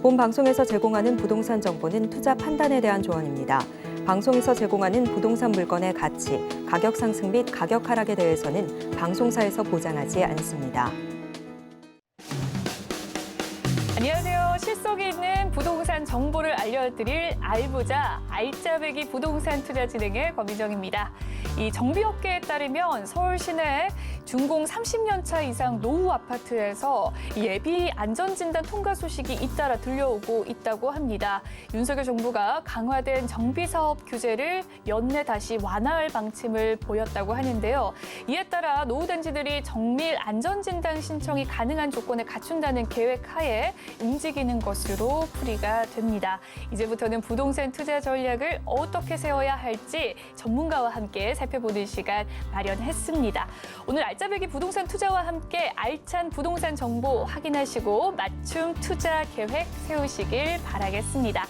본 방송에서 제공하는 부동산 정보는 투자 판단에 대한 조언입니다. 방송에서 제공하는 부동산 물건의 가치, 가격 상승 및 가격 하락에 대해서는 방송사에서 보장하지 않습니다. 안녕하세요. 실속이 있는 부동산 정보를 알려드릴 알부자 알짜배기 부동산 투자 진행의 권민정입니다. 이 정비업계에 따르면 서울 시내 준공 30년 차 이상 노후 아파트에서 예비 안전진단 통과 소식이 잇따라 들려오고 있다고 합니다. 윤석열 정부가 강화된 정비사업 규제를 연내 다시 완화할 방침을 보였다고 하는데요. 이에 따라 노후단지들이 정밀 안전진단 신청이 가능한 조건을 갖춘다는 계획 하에 움직이는 것으로 풀이가 됩니다. 이제부터는 부동산 투자 전략을 어떻게 세워야 할지 전문가와 함께 살펴보는 시간 마련했습니다. 오늘 알짜배기 부동산 투자와 함께 알찬 부동산 정보 확인하시고 맞춤 투자 계획 세우시길 바라겠습니다.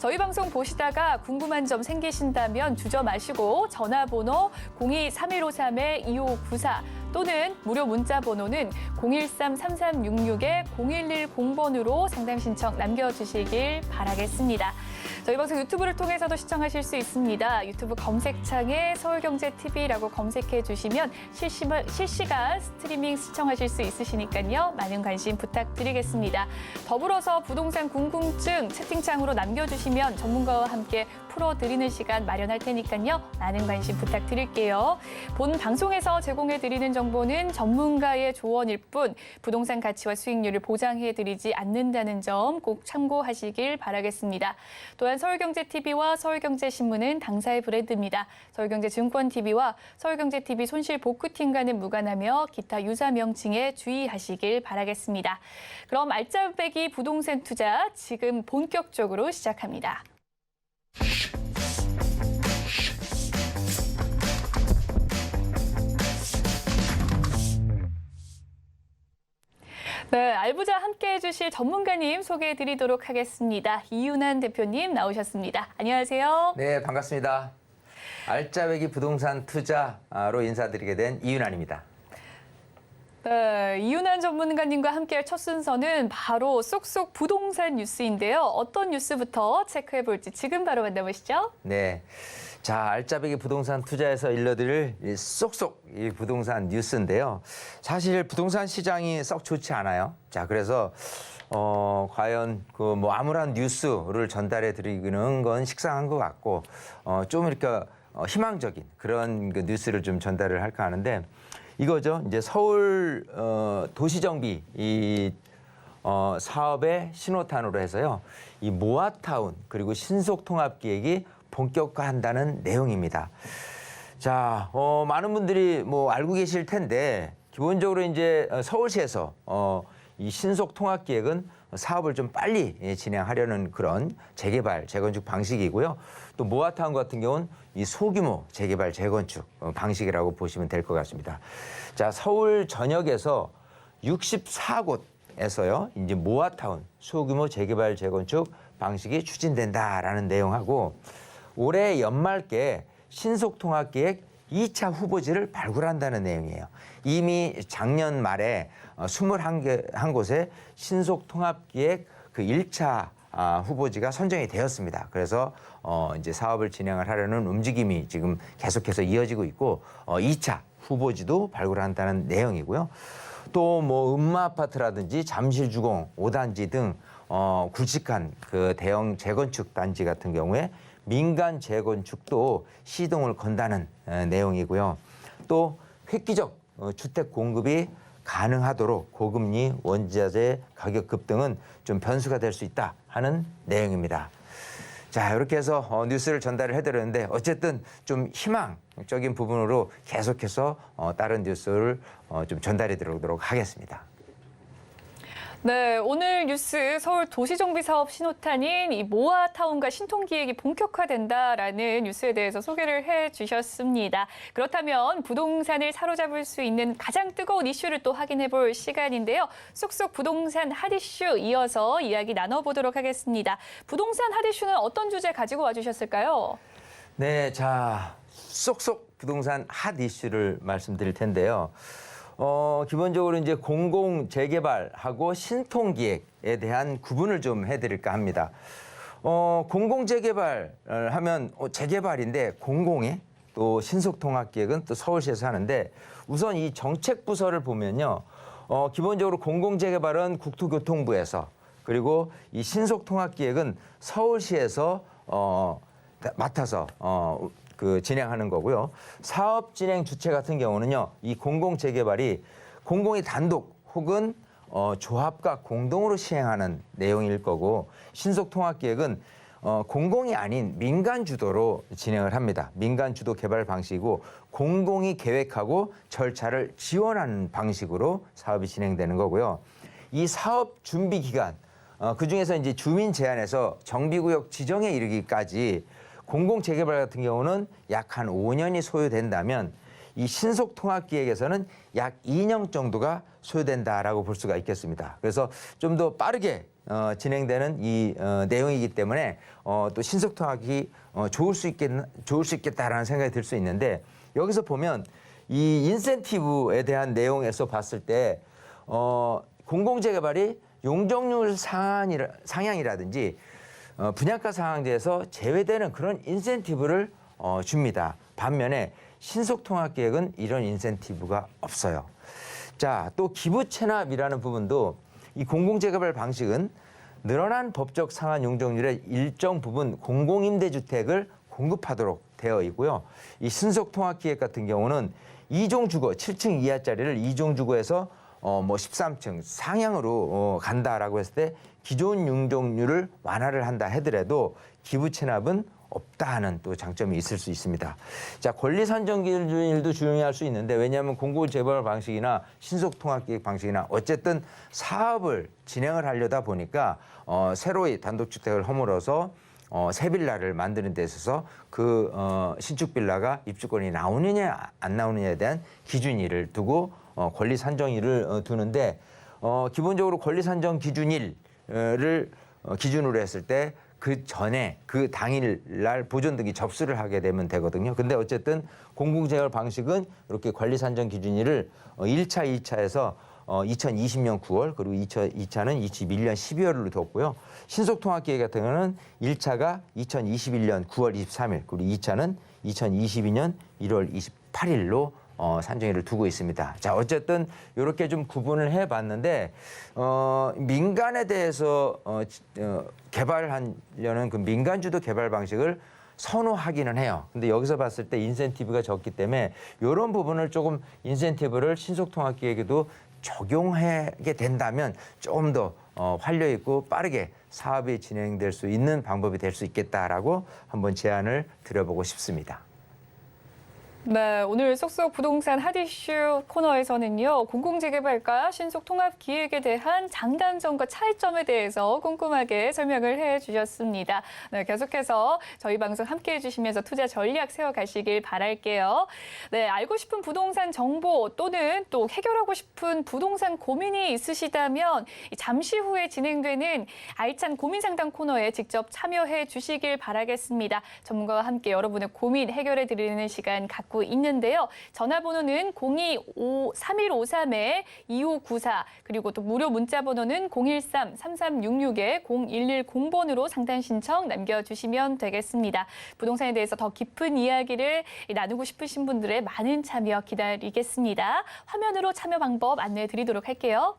저희 방송 보시다가 궁금한 점 생기신다면 주저 마시고 전화번호 02-3153-2594 또는 무료 문자 번호는 013-3366-0110번으로 상담 신청 남겨주시길 바라겠습니다. 저희 방송 유튜브를 통해서도 시청하실 수 있습니다. 유튜브 검색창에 서울경제TV라고 검색해 주시면 실시간 스트리밍 시청하실 수 있으시니까요. 많은 관심 부탁드리겠습니다. 더불어서 부동산 궁금증 채팅창으로 남겨주시면 전문가와 함께 풀어드리는 시간 마련할 테니까요. 많은 관심 부탁드릴게요. 본 방송에서 제공해드리는 정보는 전문가의 조언일 뿐 부동산 가치와 수익률을 보장해드리지 않는다는 점 꼭 참고하시길 바라겠습니다. 또한 서울경제TV와 서울경제신문은 당사의 브랜드입니다. 서울경제증권TV와 서울경제TV 손실복구팀과는 무관하며 기타 유사 명칭에 주의하시길 바라겠습니다. 그럼 알짜배기 부동산 투자 지금 본격적으로 시작합니다. 네, 알부자 함께 해주실 전문가님 소개해드리도록 하겠습니다. 이윤환 대표님 나오셨습니다. 안녕하세요. 네, 반갑습니다. 알짜배기 부동산 투자로 인사드리게 된 이윤환입니다. 네, 이윤환 전문가님과 함께할 첫 순서는 바로 쏙쏙 부동산 뉴스인데요. 어떤 뉴스부터 체크해볼지 지금 바로 만나보시죠. 네, 자, 알짜배기 부동산 투자에서 일러드릴 쏙쏙 이 부동산 뉴스인데요. 사실 부동산 시장이 썩 좋지 않아요. 자, 그래서 과연 그 뭐 암울한 뉴스를 전달해 드리는 건 식상한 것 같고 좀 이렇게 희망적인 그런 그 뉴스를 좀 전달을 할까 하는데 이거죠. 이제 서울 도시정비 이 사업의 신호탄으로 해서요. 이 모아타운 그리고 신속통합기획이 본격화한다는 내용입니다. 자, 많은 분들이 뭐 알고 계실 텐데 기본적으로 이제 서울시에서 이 신속통합기획은 사업을 좀 빨리 진행하려는 그런 재개발, 재건축 방식이고요. 또 모아타운 같은 경우는 이 소규모 재개발, 재건축 방식이라고 보시면 될 것 같습니다. 자, 서울 전역에서 64곳에서요, 이제 모아타운, 소규모 재개발, 재건축 방식이 추진된다라는 내용하고 올해 연말께 신속통합기획 2차 후보지를 발굴한다는 내용이에요. 이미 작년 말에 21곳에 신속통합기획 그 1차 후보지가 선정이 되었습니다. 그래서 이제 사업을 진행을 하려는 움직임이 지금 계속해서 이어지고 있고 2차 후보지도 발굴한다는 내용이고요. 또 뭐 음마아파트라든지 잠실주공 5단지 등 굵직한 그 대형 재건축 단지 같은 경우에 민간 재건축도 시동을 건다는 내용이고요. 또 획기적 주택 공급이 가능하도록 고금리, 원자재 가격 급등은 좀 변수가 될 수 있다 하는 내용입니다. 자, 이렇게 해서 뉴스를 전달을 해드렸는데 어쨌든 좀 희망적인 부분으로 계속해서 다른 뉴스를 좀 전달해 드리도록 하겠습니다. 네, 오늘 뉴스 서울 도시정비사업 신호탄인 이 모아타운과 신통기획이 본격화된다라는 뉴스에 대해서 소개를 해주셨습니다. 그렇다면 부동산을 사로잡을 수 있는 가장 뜨거운 이슈를 또 확인해 볼 시간인데요. 쏙쏙 부동산 핫이슈 이어서 이야기 나눠보도록 하겠습니다. 부동산 핫이슈는 어떤 주제 가지고 와주셨을까요? 네, 자, 쏙쏙 부동산 핫 이슈를 말씀드릴 텐데요. 기본적으로 이제 공공 재개발하고 신통기획에 대한 구분을 좀 해드릴까 합니다. 공공 재개발 하면 재개발인데 공공의 또 신속통합기획은 또 서울시에서 하는데 우선 이 정책 부서를 보면요. 기본적으로 공공 재개발은 국토교통부에서 그리고 이 신속통합기획은 서울시에서 맡아서 진행하는 거고요. 사업 진행 주체 같은 경우는요. 이 공공 재개발이 공공이 단독 혹은 조합과 공동으로 시행하는 내용일 거고 신속통합기획은 공공이 아닌 민간 주도로 진행을 합니다. 민간 주도 개발 방식이고 공공이 계획하고 절차를 지원하는 방식으로 사업이 진행되는 거고요. 이 사업 준비 기간 그중에서 이제 주민 제한에서 정비구역 지정에 이르기까지 공공 재개발 같은 경우는 약 한 5년이 소요된다면 이 신속통합기획에서는 약 2년 정도가 소요된다라고 볼 수가 있겠습니다. 그래서 좀 더 빠르게 진행되는 이 내용이기 때문에 또 신속통합이 좋을 수 있겠다라는 생각이 들 수 있는데 여기서 보면 이 인센티브에 대한 내용에서 봤을 때 공공재개발이 용적률 상향이라든지 분양가 상한제에서 제외되는 그런 인센티브를 줍니다. 반면에 신속통합기획은 이런 인센티브가 없어요. 자, 또 기부채납이라는 부분도 이 공공재개발 방식은 늘어난 법적 상한 용적률의 일정 부분 공공임대주택을 공급하도록 되어 있고요. 이 신속통합기획 같은 경우는 2종 주거, 7층 이하짜리를 2종 주거에서 13층 상향으로 간다라고 했을 때 기존 용적률을 완화를 한다 하더라도 기부 체납은 없다 하는 또 장점이 있을 수 있습니다. 자, 권리 산정 기준일도 중요할 수 있는데 왜냐하면 공공 재개발 방식이나 신속통합기획 방식이나 어쨌든 사업을 진행을 하려다 보니까 새로이 단독주택을 허물어서 새 빌라를 만드는 데 있어서 그 신축 빌라가 입주권이 나오느냐 안 나오느냐에 대한 기준일을 두고 권리 산정일을 두는데 기본적으로 권리 산정 기준일을 기준으로 했을 때 그 전에 그 당일날 보존등기 접수를 하게 되면 되거든요. 근데 어쨌든 공공재개발 방식은 이렇게 권리 산정 기준일을 1차, 2차에서 2020년 9월 그리고 2차는 2021년 12월로 뒀고요. 신속통합기획 같은 경우는 1차가 2021년 9월 23일 그리고 2차는 2022년 1월 28일로 산정일을 두고 있습니다. 자, 어쨌든 이렇게 좀 구분을 해봤는데 민간에 대해서 개발하려는 그 민간주도 개발 방식을 선호하기는 해요. 근데 여기서 봤을 때 인센티브가 적기 때문에 이런 부분을 조금 인센티브를 신속통합기획에도 적용하게 된다면 좀 더 활력 있고 빠르게 사업이 진행될 수 있는 방법이 될 수 있겠다라고 한번 제안을 드려보고 싶습니다. 네, 오늘 쏙쏙 부동산 핫이슈 코너에서는요. 공공재개발과 신속통합기획에 대한 장단점과 차이점에 대해서 꼼꼼하게 설명을 해주셨습니다. 네, 계속해서 저희 방송 함께해 주시면서 투자 전략 세워가시길 바랄게요. 네, 알고 싶은 부동산 정보 또는 또 해결하고 싶은 부동산 고민이 있으시다면 잠시 후에 진행되는 알찬 고민상담 코너에 직접 참여해 주시길 바라겠습니다. 전문가와 함께 여러분의 고민 해결해 드리는 시간 갖고 있는데요. 전화번호는 025-3153-2594 그리고 또 무료 문자 번호는 013-3366-0110번으로 상담 신청 남겨주시면 되겠습니다. 부동산에 대해서 더 깊은 이야기를 나누고 싶으신 분들의 많은 참여 기다리겠습니다. 화면으로 참여 방법 안내해 드리도록 할게요.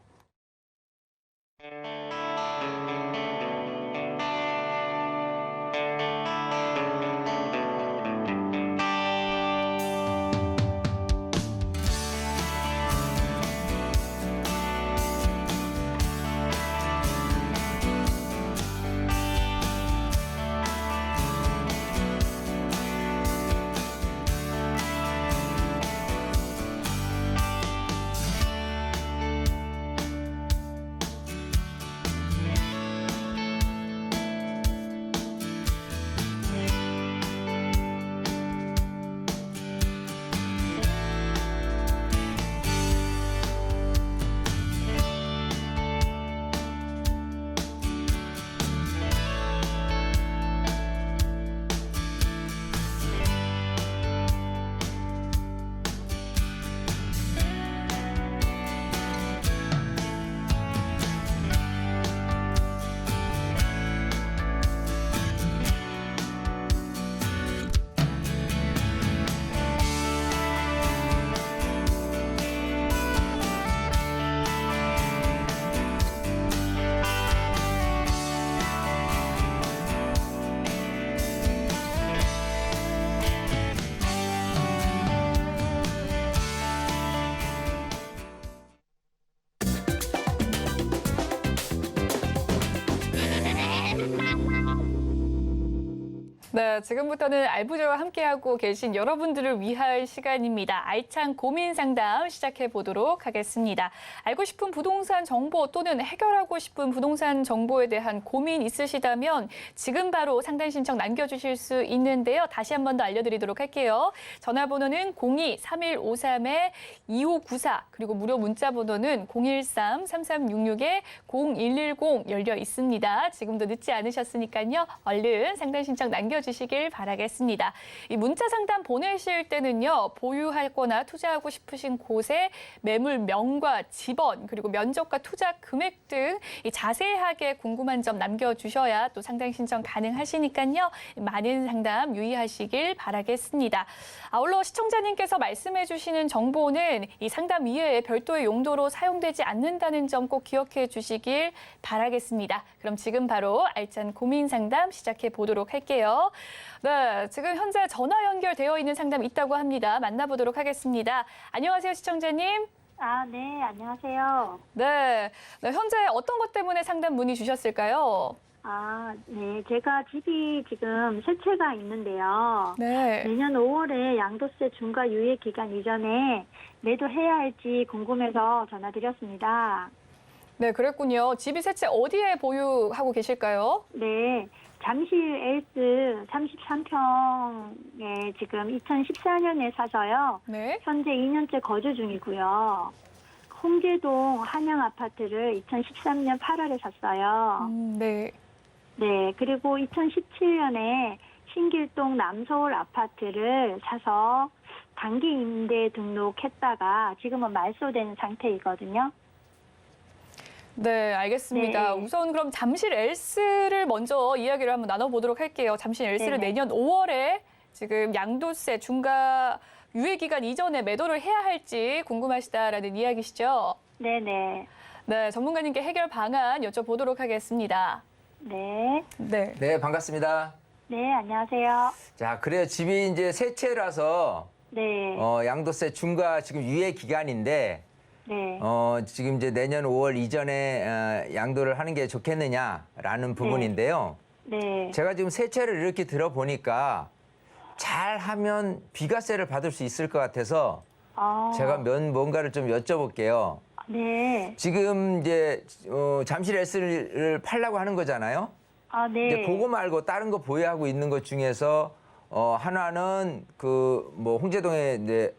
네, 지금부터는 알부자와 함께하고 계신 여러분들을 위할 시간입니다. 알찬 고민 상담 시작해 보도록 하겠습니다. 알고 싶은 부동산 정보 또는 해결하고 싶은 부동산 정보에 대한 고민 있으시다면 지금 바로 상담 신청 남겨주실 수 있는데요. 다시 한 번 더 알려드리도록 할게요. 전화번호는 02-3153-2594 그리고 무료 문자 번호는 013-3366-0110 열려 있습니다. 지금도 늦지 않으셨으니까요. 얼른 상담 신청 남겨주시길 바라겠습니다. 이 문자 상담 보내실 때는요. 보유하거나 투자하고 싶으신 곳의 매물명과 지번 그리고 면적과 투자 금액 등 이 자세하게 궁금한 점 남겨주셔야 또 상담 신청 가능하시니까요. 많은 상담 유의하시길 바라겠습니다. 아울러 시청자님께서 말씀해 주시는 정보는 이 상담 이외에 별도의 용도로 사용되지 않는다는 점 꼭 기억해 주시길 바라겠습니다. 그럼 지금 바로 알찬 고민 상담 시작해 보도록 할게요. 네, 지금 현재 전화 연결되어 있는 상담 있다고 합니다. 만나보도록 하겠습니다. 안녕하세요, 시청자님. 네, 안녕하세요. 네, 현재 어떤 것 때문에 상담 문의 주셨을까요? 네, 제가 집이 지금 세 채가 있는데요. 네. 내년 5월에 양도세 중과 유예 기간 이전에 매도해야 할지 궁금해서 전화드렸습니다. 네, 그랬군요. 집이 세 채 어디에 보유하고 계실까요? 네, 잠실 엘스 33평에 지금 2014년에 사서요. 네. 현재 2년째 거주 중이고요. 홍제동 한양 아파트를 2013년 8월에 샀어요. 네. 네, 그리고 2017년에 신길동 남서울 아파트를 사서 단기 임대 등록했다가 지금은 말소된 상태이거든요. 네, 알겠습니다. 네. 우선 그럼 잠실 엘스를 먼저 이야기를 한번 나눠보도록 할게요. 잠실 엘스를 네네. 내년 5월에 지금 양도세 중과 유예 기간 이전에 매도를 해야 할지 궁금하시다라는 이야기시죠? 네네. 네, 전문가님께 해결 방안 여쭤보도록 하겠습니다. 네. 네. 네, 반갑습니다. 네, 안녕하세요. 자, 그래요. 집이 이제 세 채라서 네. 양도세 중과 지금 유예 기간인데 네. 지금 이제 내년 5월 이전에 양도를 하는 게 좋겠느냐라는 부분인데요. 네. 제가 지금 세 채를 이렇게 들어보니까 잘하면 비과세를 받을 수 있을 것 같아서 제가 뭔가를 좀 여쭤볼게요. 네. 지금 이제 잠실 S를 팔려고 하는 거잖아요. 네. 근데 그거 말고 다른 거 보유하고 있는 것 중에서 하나는 그 뭐 홍제동에 이제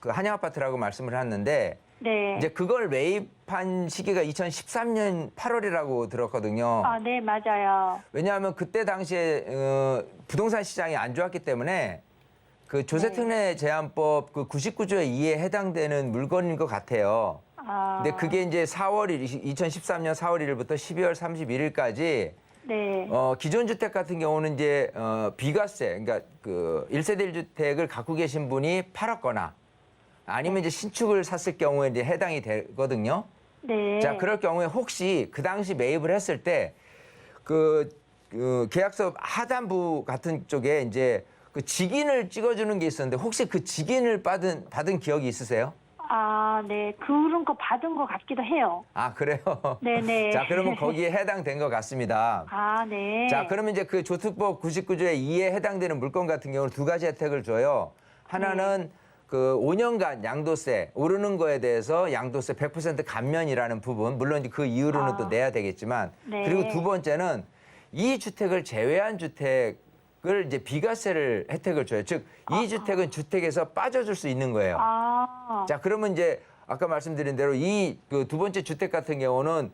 그 한양 아파트라고 말씀을 하는데 네. 이제 그걸 매입한 시기가 2013년 8월이라고 들었거든요. 네, 맞아요. 왜냐하면 그때 당시에 부동산 시장이 안 좋았기 때문에 그 조세특례 제한법 그 99조의 2에 해당되는 물건인 것 같아요. 근데 그게 이제 2013년 4월 1일부터 12월 31일까지 네. 기존 주택 같은 경우는 이제 비과세, 그러니까 그 1세대 1주택을 갖고 계신 분이 팔았거나 아니면 이제 신축을 샀을 경우에 이제 해당이 되거든요. 네. 자, 그럴 경우에 혹시 그 당시 매입을 했을 때 그 계약서 하단부 같은 쪽에 이제 그 직인을 찍어주는 게 있었는데 혹시 그 직인을 받은 기억이 있으세요? 네. 그런 거 받은 것 같기도 해요. 아, 그래요? 네네. 자, 그러면 거기에 해당된 것 같습니다. 네. 자, 그러면 이제 그 조특법 99조의 2에 해당되는 물건 같은 경우는 두 가지 혜택을 줘요. 하나는 그 5년간 양도세 오르는 거에 대해서 양도세 100% 감면이라는 부분, 물론 이제 그 이후로는 또 내야 되겠지만, 네. 그리고 두 번째는 이 주택을 제외한 주택을 이제 비과세를 혜택을 줘요. 즉, 이 주택은 주택에서 빠져줄 수 있는 거예요. 자, 그러면 이제 아까 말씀드린 대로 이 그 두 번째 주택 같은 경우는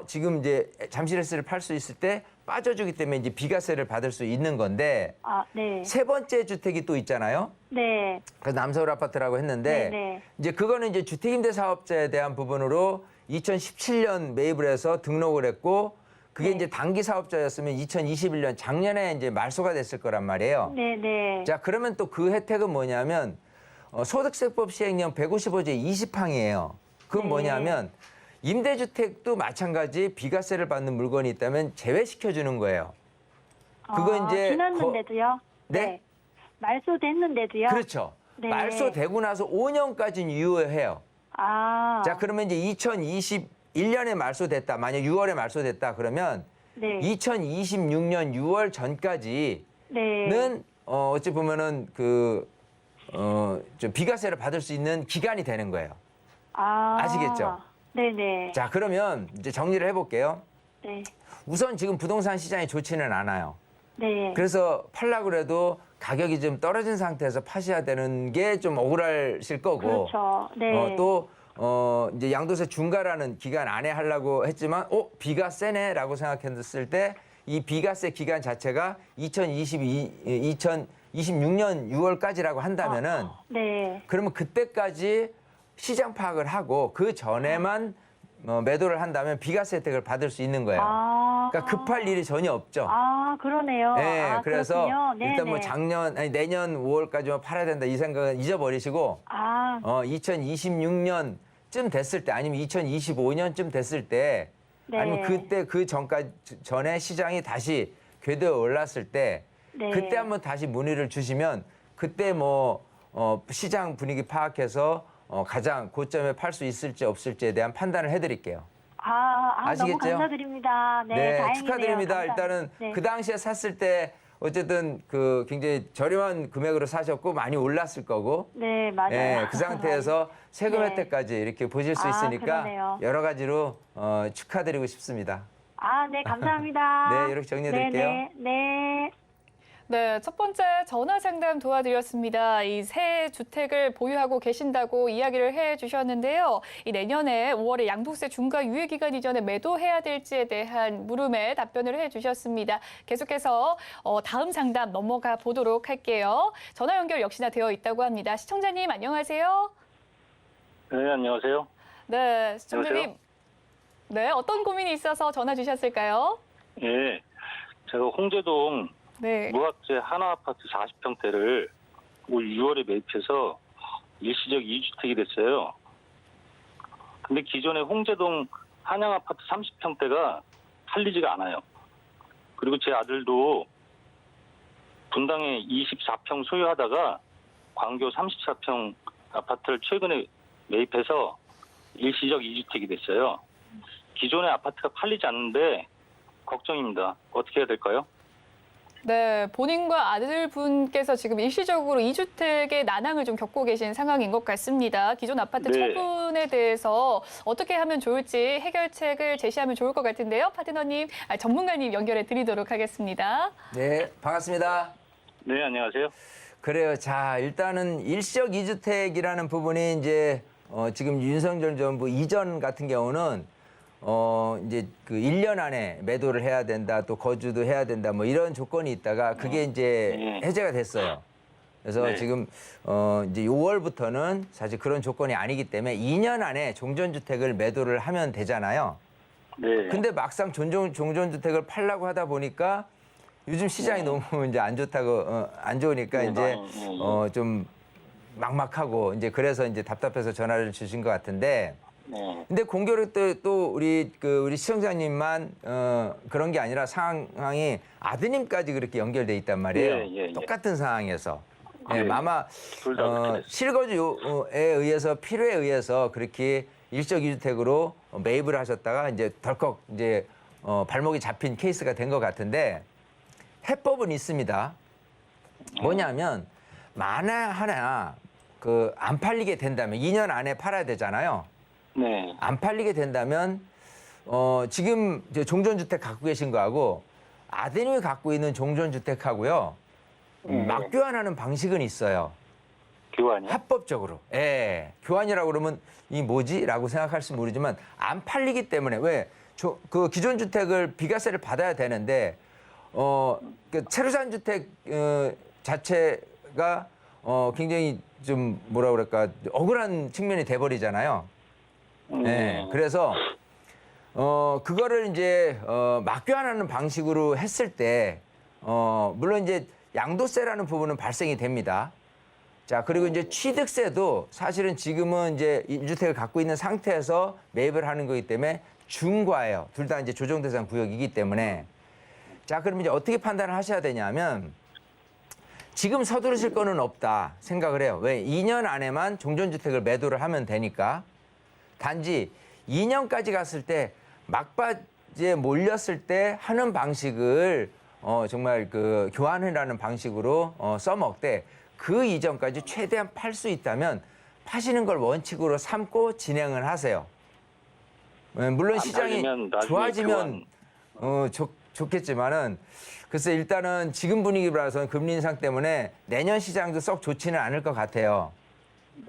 지금 이제 잠실 S를 팔 수 있을 때 빠져주기 때문에 이제 비과세를 받을 수 있는 건데 네. 세 번째 주택이 또 있잖아요. 네. 그 남서울 아파트라고 했는데 네네. 이제 그거는 이제 주택임대 사업자에 대한 부분으로 2017년 매입을 해서 등록을 했고 그게 네. 이제 단기 사업자였으면 2021년 작년에 이제 말소가 됐을 거란 말이에요. 네네. 자, 그러면 또 그 혜택은 뭐냐면 소득세법 시행령 155조 20항이에요. 그건 네. 뭐냐면 임대주택도 마찬가지 비과세를 받는 물건이 있다면 제외시켜주는 거예요. 그거 이제 지났는데도요? 네? 말소됐는데도요? 그렇죠. 네. 말소되고 나서 5년까지는 유효해요. 자, 그러면 이제 2021년에 말소됐다. 만약 6월에 말소됐다 그러면 네. 2026년 6월 전까지 네. 어찌 보면은 좀 비과세를 받을 수 있는 기간이 되는 거예요. 아시겠죠? 네네. 자, 그러면 이제 정리를 해볼게요. 네. 우선 지금 부동산 시장이 좋지는 않아요. 네. 그래서 팔려고 해도 가격이 좀 떨어진 상태에서 파셔야 되는 게 좀 억울하실 거고. 그렇죠. 네. 이제 양도세 중과라는 기간 안에 하려고 했지만, 비과세네 라고 생각했을 때 이 비과세 기간 자체가 2026년 6월까지라고 한다면은 네. 그러면 그때까지 시장 파악을 하고 그 전에만 매도를 한다면 비과세 혜택을 받을 수 있는 거예요. 그러니까 급할 일이 전혀 없죠. 그러네요. 네, 그래서 그렇군요. 일단 뭐 네네. 내년 5월까지만 팔아야 된다 이 생각은 잊어버리시고 2026년쯤 됐을 때 아니면 2025년쯤 됐을 때 네. 아니면 그때 그 전에 시장이 다시 궤도에 올랐을 때 네. 그때 한번 다시 문의를 주시면 그때 시장 분위기 파악해서 가장 고점에 팔 수 있을지 없을지에 대한 판단을 해드릴게요. 너무 아시겠죠? 감사드립니다. 네, 다행이네요. 축하드립니다. 감사합니다. 일단은 네. 그 당시에 샀을 때 어쨌든 굉장히 저렴한 금액으로 사셨고 많이 올랐을 거고. 네, 맞아요. 그 상태에서 세금 네. 혜택까지 이렇게 보실 수 있으니까 그러네요. 여러 가지로 축하드리고 싶습니다. 네, 감사합니다. 네, 이렇게 정리해드릴게요. 네. 네, 첫 번째 전화 상담 도와드렸습니다. 이 새 주택을 보유하고 계신다고 이야기를 해주셨는데요. 이 내년에 5월에 양도세 중과 유예 기간 이전에 매도해야 될지에 대한 물음에 답변을 해주셨습니다. 계속해서 다음 상담 넘어가 보도록 할게요. 전화 연결 역시나 되어 있다고 합니다. 시청자님 안녕하세요. 네, 안녕하세요. 네, 시청자님. 안녕하세요. 네, 어떤 고민이 있어서 전화 주셨을까요? 예, 제가 홍제동 네. 무학재 하나아파트 40평대를 올 6월에 매입해서 일시적 2주택이 됐어요. 근데 기존에 홍제동 한양아파트 30평대가 팔리지가 않아요. 그리고 제 아들도 분당에 24평 소유하다가 광교 34평 아파트를 최근에 매입해서 일시적 2주택이 됐어요. 기존의 아파트가 팔리지 않는데 걱정입니다. 어떻게 해야 될까요? 네, 본인과 아들분께서 지금 일시적으로 2주택의 난항을 좀 겪고 계신 상황인 것 같습니다. 기존 아파트 네. 처분에 대해서 어떻게 하면 좋을지 해결책을 제시하면 좋을 것 같은데요. 파트너님, 전문가님 연결해 드리도록 하겠습니다. 네, 반갑습니다. 네, 안녕하세요. 그래요. 자, 일단은 일시적 2주택이라는 부분이 이제 지금 윤석열 정부 이전 같은 경우는 이제 1년 안에 매도를 해야 된다, 또 거주도 해야 된다, 뭐 이런 조건이 있다가 그게 이제 해제가 됐어요. 그래서 네. 지금 이제 5월부터는 사실 그런 조건이 아니기 때문에 2년 안에 종전주택을 매도를 하면 되잖아요. 네. 근데 막상 종전주택을 팔려고 하다 보니까 요즘 시장이 너무 이제 안 좋다고 안 좋으니까 이제 좀 막막하고 이제 그래서 이제 답답해서 전화를 주신 것 같은데. 네. 근데 공교롭게 또 우리 시청자님만 그런 게 아니라 상황이 아드님까지 그렇게 연결돼 있단 말이에요. 예. 똑같은 상황에서. 예. 아마 둘다 그렇게 됐어요. 실거주에 의해서 필요에 의해서 그렇게 일시적 2주택으로 매입을 하셨다가 이제 덜컥 이제 발목이 잡힌 케이스가 된 것 같은데 해법은 있습니다. 뭐냐면 만에 하나 안 팔리게 된다면 2년 안에 팔아야 되잖아요. 네. 안 팔리게 된다면 지금 이제 종전주택 갖고 계신 거하고 아드님이 갖고 있는 종전주택하고요 맞교환하는 방식은 있어요. 교환이요? 합법적으로. 예. 교환이라고 그러면 이 뭐지?라고 생각할지 모르지만 안 팔리기 때문에 그 기존 주택을 비과세를 받아야 되는데 채루산 주택 자체가 굉장히 좀 뭐라 그럴까 억울한 측면이 돼버리잖아요. 네, 그래서 그거를 이제 맞교환하는 방식으로 했을 때 물론 이제 양도세라는 부분은 발생이 됩니다. 자, 그리고 이제 취득세도 사실은 지금은 이제 1주택을 갖고 있는 상태에서 매입을 하는 거기 때문에 중과예요. 둘 다 이제 조정 대상 구역이기 때문에. 자, 그럼 이제 어떻게 판단을 하셔야 되냐면 지금 서두르실 거는 없다 생각을 해요. 왜? 2년 안에만 종전주택을 매도를 하면 되니까. 단지 2년까지 갔을 때 막바지에 몰렸을 때 하는 방식을 정말 그 교환이라는 방식으로 써먹되 그 이전까지 최대한 팔 수 있다면 파시는 걸 원칙으로 삼고 진행을 하세요. 물론 안 시장이 팔리면 나중에 좋아지면 좋겠지만은 글쎄 일단은 지금 분위기 봐서는 금리 인상 때문에 내년 시장도 썩 좋지는 않을 것 같아요.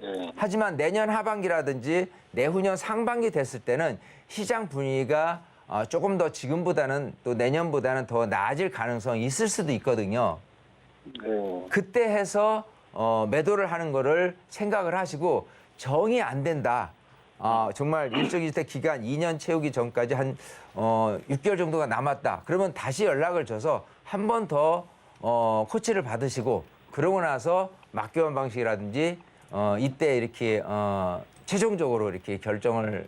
네. 하지만 내년 하반기라든지 내후년 상반기 됐을 때는 시장 분위기가 조금 더 지금보다는 또 내년보다는 더 나아질 가능성이 있을 수도 있거든요. 네. 그때 해서 매도를 하는 거를 생각을 하시고 정이 안 된다. 정말 일정이주택 기간 2년 채우기 전까지 한 6개월 정도가 남았다. 그러면 다시 연락을 줘서 한 번 더 코치를 받으시고 그러고 나서 막교환 방식이라든지 이때 이렇게 최종적으로 이렇게 결정을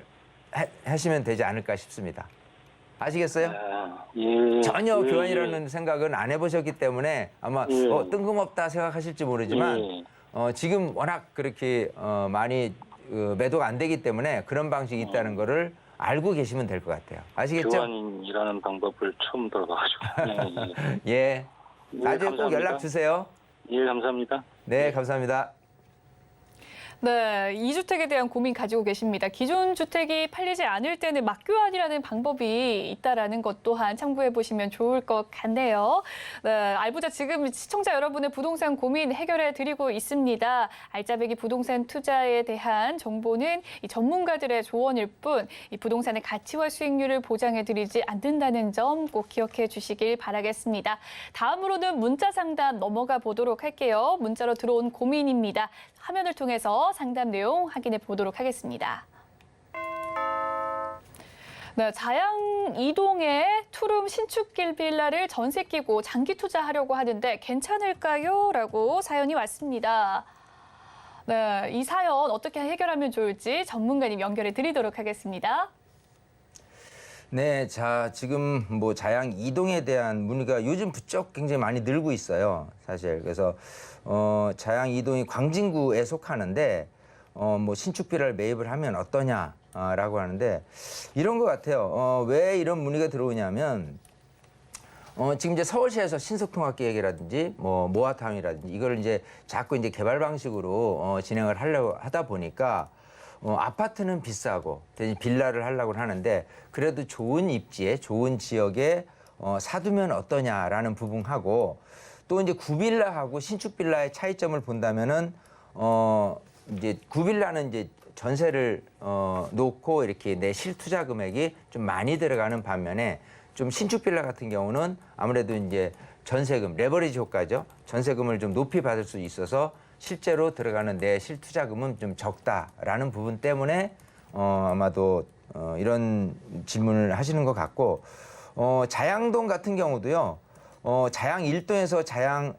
하시면 되지 않을까 싶습니다. 아시겠어요? 예. 전혀 예, 교환이라는 생각은 안 해보셨기 때문에 아마 예. 뜬금없다 생각하실지 모르지만 예. 지금 워낙 그렇게 많이 매도가 안 되기 때문에 그런 방식이 있다는 거를 알고 계시면 될 것 같아요. 아시겠죠? 교환이라는 방법을 처음 들어봐가지고. 예. 예. 나중에 꼭 감사합니다. 연락 주세요. 예, 감사합니다. 네, 감사합니다. 네, 이주택에 대한 고민 가지고 계십니다. 기존 주택이 팔리지 않을 때는 막교환이라는 방법이 있다라는 것 또한 참고해 보시면 좋을 것 같네요. 네, 알부자 지금 시청자 여러분의 부동산 고민 해결해 드리고 있습니다. 알짜배기 부동산 투자에 대한 정보는 이 전문가들의 조언일 뿐, 이 부동산의 가치와 수익률을 보장해 드리지 않는다는 점 꼭 기억해 주시길 바라겠습니다. 다음으로는 문자 상담 넘어가 보도록 할게요. 문자로 들어온 고민입니다. 화면을 통해서 상담 내용 확인해 보도록 하겠습니다. 네, 자양 이동에 투룸 신축길 빌라를 전세 끼고 장기 투자하려고 하는데 괜찮을까요? 라고 사연이 왔습니다. 네, 이 사연 어떻게 해결하면 좋을지 전문가님 연결해 드리도록 하겠습니다. 네, 자, 지금 뭐 자양 이동에 대한 문의가 요즘 부쩍 굉장히 많이 늘고 있어요, 사실. 그래서 자양 이동이 광진구에 속하는데 뭐 신축 빌라를 매입을 하면 어떠냐라고 하는데 이런 것 같아요. 왜 이런 문의가 들어오냐면 지금 이제 서울시에서 신속통합계획이라든지 뭐 모아타운이라든지 이걸 이제 자꾸 이제 개발 방식으로 진행을 하려고 하다 보니까 아파트는 비싸고 대신 빌라를 하려고 하는데 그래도 좋은 입지에 좋은 지역에 사두면 어떠냐라는 부분하고 또 이제 구빌라하고 신축 빌라의 차이점을 본다면은 이제 구빌라는 이제 전세를 놓고 이렇게 내 실투자 금액이 좀 많이 들어가는 반면에 좀 신축 빌라 같은 경우는 아무래도 이제 전세금 레버리지 효과죠. 전세금을 좀 높이 받을 수 있어서 실제로 들어가는 내 실투자금은 좀 적다라는 부분 때문에 아마도 이런 질문을 하시는 것 같고 자양동 같은 경우도요. 자양 1동에서 자양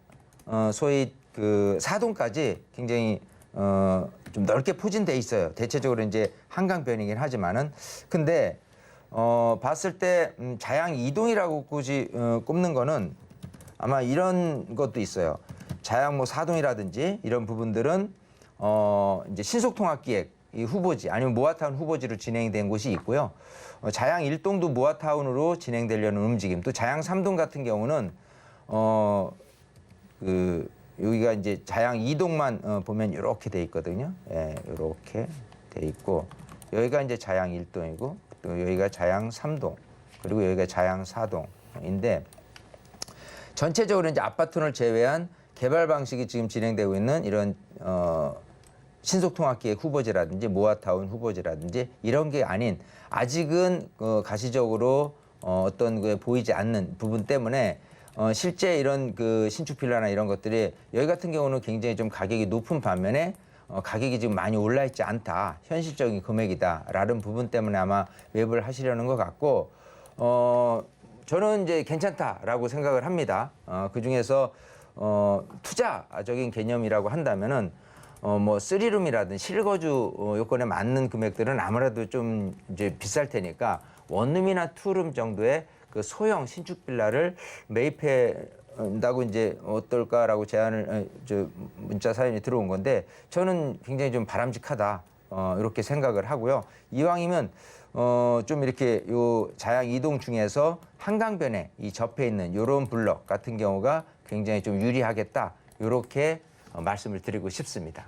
소위 그 4동까지 굉장히 좀 넓게 포진돼 있어요. 대체적으로 이제 한강변이긴 하지만은 근데 봤을 때 자양 2동이라고 굳이 꼽는 거는 아마 이런 것도 있어요. 자양 뭐 4동이라든지 이런 부분들은 이제 신속통합기획 이 후보지 아니면 모아타운 후보지로 진행된 곳이 있고요. 자양 1동도 모아타운으로 진행되려는 움직임. 또 자양 3동 같은 경우는 여기가 이제 자양 2동만 보면 이렇게 돼 있거든요. 예, 이렇게 돼 있고 여기가 이제 자양 1동이고 또 여기가 자양 3동 그리고 여기가 자양 4동인데 전체적으로 이제 아파트를 제외한 개발 방식이 지금 진행되고 있는 이런 신속통합기획 후보지라든지 모아타운 후보지라든지 이런 게 아닌 아직은 가시적으로 어떤 게 보이지 않는 부분 때문에 실제 이런 그 신축 빌라나 이런 것들이 여기 같은 경우는 굉장히 좀 가격이 높은 반면에 가격이 지금 많이 올라 있지 않다. 현실적인 금액이다라는 부분 때문에 아마 매입을 하시려는 것 같고 저는 이제 괜찮다라고 생각을 합니다. 그 중에서 투자적인 개념이라고 한다면은 뭐 3룸이라든 실거주 요건에 맞는 금액들은 아무래도 좀 이제 비쌀 테니까 원룸이나 투룸 정도의 그 소형 신축 빌라를 매입한다고 이제 어떨까라고 제안을 문자 사연이 들어온 건데 저는 굉장히 좀 바람직하다 이렇게 생각을 하고요. 이왕이면 좀 이렇게 요 자양 이동 중에서 한강변에 이 접해 있는 요런 블럭 같은 경우가 굉장히 좀 유리하겠다. 요렇게 말씀을 드리고 싶습니다.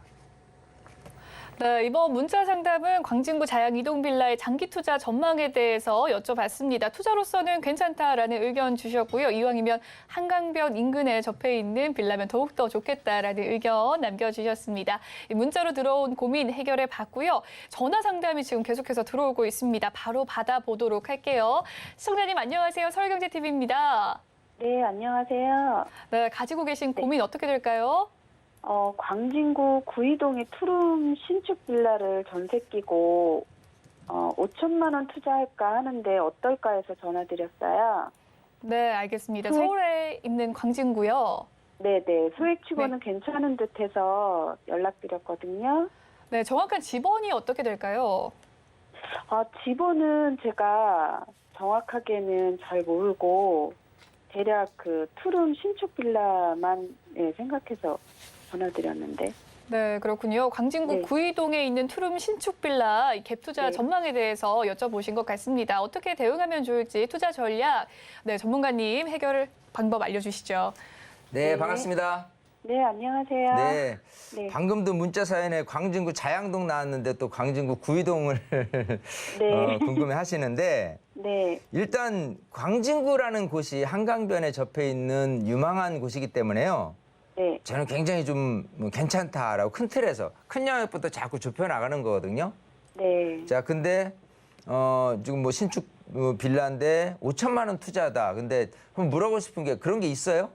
네, 이번 문자 상담은 광진구 자양 이동 빌라의 장기 투자 전망에 대해서 여쭤봤습니다. 투자로서는 괜찮다라는 의견 주셨고요. 이왕이면 한강변 인근에 접해 있는 빌라면 더욱더 좋겠다라는 의견 남겨주셨습니다. 이 문자로 들어온 고민 해결해 봤고요. 전화 상담이 지금 계속해서 들어오고 있습니다. 바로 받아보도록 할게요. 시청자님 안녕하세요. 서울경제TV입니다. 네, 안녕하세요. 네, 가지고 계신 고민 어떻게 될까요? 광진구 구이동의 투룸 신축 빌라를 전세 끼고 5천만 원 투자할까 하는데 어떨까 해서 전화드렸어요. 네, 알겠습니다. 서울에 있는 광진구요. 네네, 소액치고는 괜찮은 듯해서 연락드렸거든요. 네, 정확한 지번이 어떻게 될까요? 지번은 제가 정확하게는 잘 모르고 대략 그 투룸 신축 빌라만 생각해서 전화드렸는데. 네, 그렇군요. 광진구 네. 구이동에 있는 투룸 신축 빌라 갭 투자 네. 전망에 대해서 여쭤보신 것 같습니다. 어떻게 대응하면 좋을지 투자 전략, 네, 전문가님 해결 방법 알려주시죠. 네, 네. 반갑습니다. 네, 안녕하세요. 네. 네. 방금도 문자 사연에 광진구 자양동 나왔는데 또 광진구 구이동을 네. 궁금해 하시는데 네. 일단 광진구라는 곳이 한강변에 접해 있는 유망한 곳이기 때문에요. 네. 저는 굉장히 좀 괜찮다라고 큰 틀에서 큰 영역부터 자꾸 좁혀 나가는 거거든요. 네. 자, 근데 지금 뭐 신축 빌라인데 5천만 원 투자다. 근데 한번 물어보고 싶은 게 그런 게 있어요?